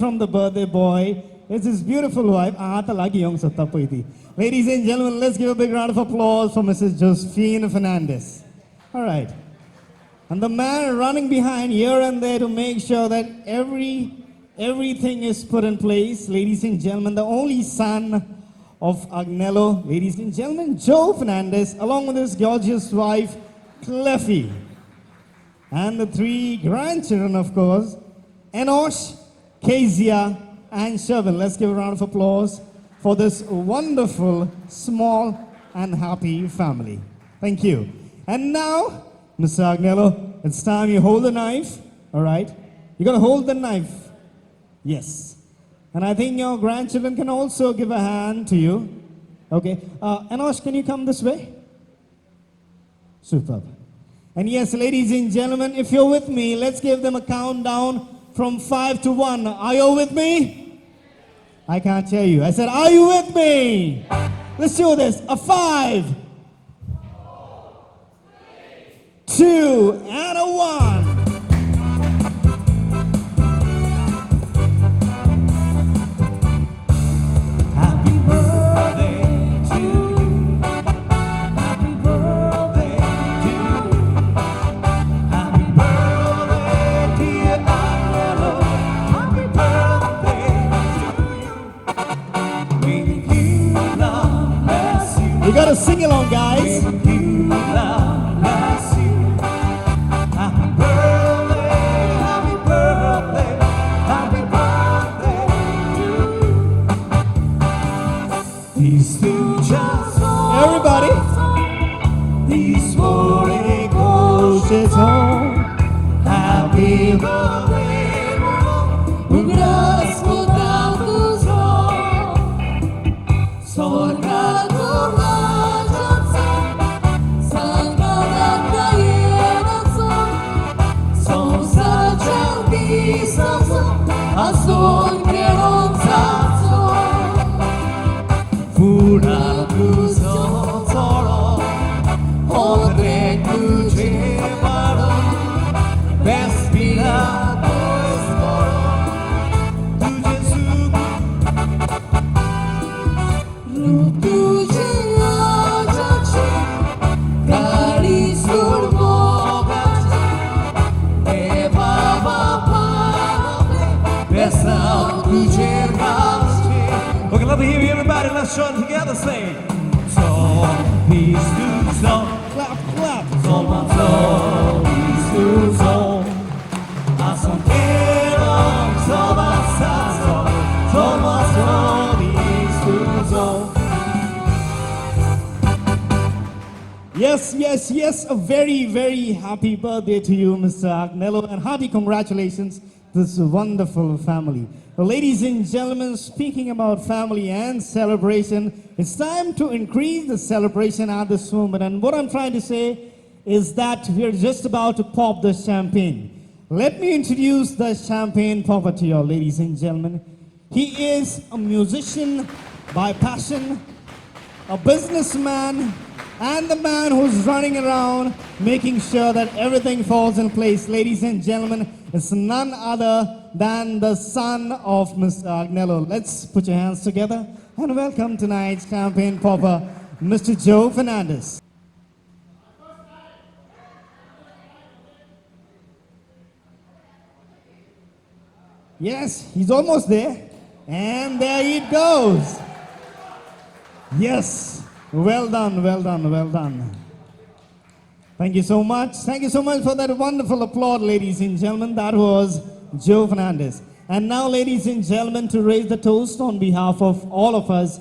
from the birthday boy. It's his beautiful wife. Ladies and gentlemen, let's give a big round of applause for Mrs. Josephine Fernandez. All right. And the man running behind here and there to make sure that everything is put in place. Ladies and gentlemen, the only son of Agnello, ladies and gentlemen, Joe Fernandez, along with his gorgeous wife, Cleffy. And the three grandchildren, of course, Enosh, Kezia, and Shervin. Let's give a round of applause for this wonderful, small, and happy family. Thank you. And now, Mr. Agnello, it's time you hold the knife, all right? You gotta hold the knife. Yes. And I think your grandchildren can also give a hand to you. Okay. Enosh, can you come this way? Superb. And yes, ladies and gentlemen, if you're with me, let's give them a countdown from 5 to 1. Are you with me? I can't hear you. I said, are you with me? Let's do this. A 5, 2, and a 1. You gotta sing along, guys. Everybody. These 40 goes home. Happy birthday, gracias por tantos Okay, love to hear you, everybody. Let's join together. Say, so peace to so. Clap, clap. So much so peace to so. Asontero, so basazo. So much so peace to so. Yes, yes, yes. A very, very happy birthday to you, Mr. Agnello, and hearty congratulations to this wonderful family. Well, ladies and gentlemen, speaking about family and celebration, it's time to increase the celebration at this moment. And what I'm trying to say is that we're just about to pop the champagne. Let me introduce the champagne popper to you, ladies and gentlemen. He is a musician by passion, a businessman, and the man who's running around making sure that everything falls in place. Ladies and gentlemen, it's none other than the son of Mr. Agnello. Let's put your hands together and welcome tonight's champagne popper, Mr. Joe Fernandez. Yes, he's almost there. And there it goes. Yes. Well done, well done, well done. Thank you so much. Thank you so much for that wonderful applause, ladies and gentlemen. That was Joe Fernandez. And now, ladies and gentlemen, to raise the toast on behalf of all of us,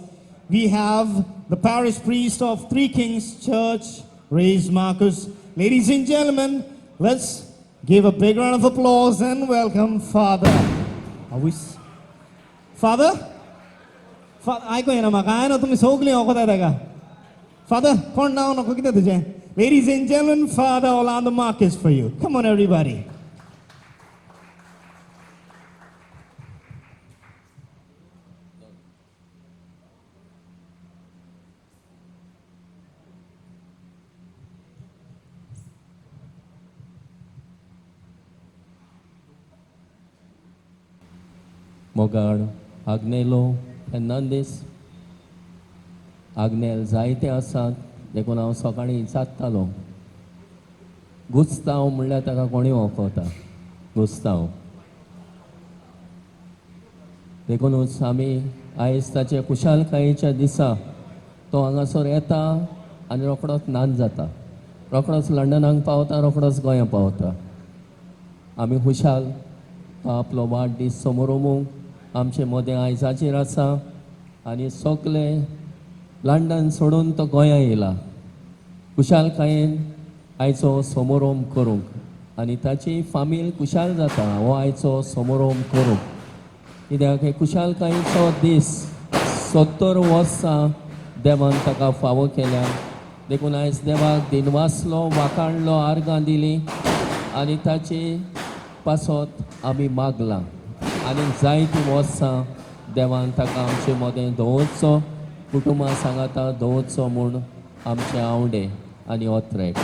we have the parish priest of Three Kings Church, Raise Marcus. Ladies and gentlemen, let's give a big round of applause and welcome Father. Father? Father, ay ko yan makain o tumisogli ako talaga. Father, turn down ako kita dyan. Ladies and gentlemen, Father Orlando Marcus for you. Come on, everybody. मोगाळ आग्नेलो फेर्नांदीस. आग्नेल जायते आसात देखून हांव सकाळीं चात्तालो. गुस्तांव म्हणल्यार ताका कोणी वळखता. गुस्तांव देखूनच आमी आयज ताचे कुशालकायेच्या दिसा तो हांगासर येता आनी रोखडोच नाच जाता. रोखडोच लंडनाक पावता, रोखडोच गोंया पावता. आमी खुशाल तो आपलो वाडदीस समोरूंक आमचे मदें आयजाचेर आसा आनी सगळे लंडन सोडून तो गोंया येयला कुशालकायेन आयचो समारोप करूंक आनी ताची फामील कुशाल जाता हो आयचो समारोप करूंक. कित्याक हे कुशालकायेचो दीस 70 वर्सां देवान ताका फावो केल्या. देखून आयज देवाक दिनवासलो वाखाणलो आर्गां दिली आनी ताची पासत आमी मागलां आनी जायतीं वर्सां देवान ताका आमचे मदें दवरचो, कुटुंबां सांगाता दवरचो म्हूण आमचे आवडे आनी ओत्रेक.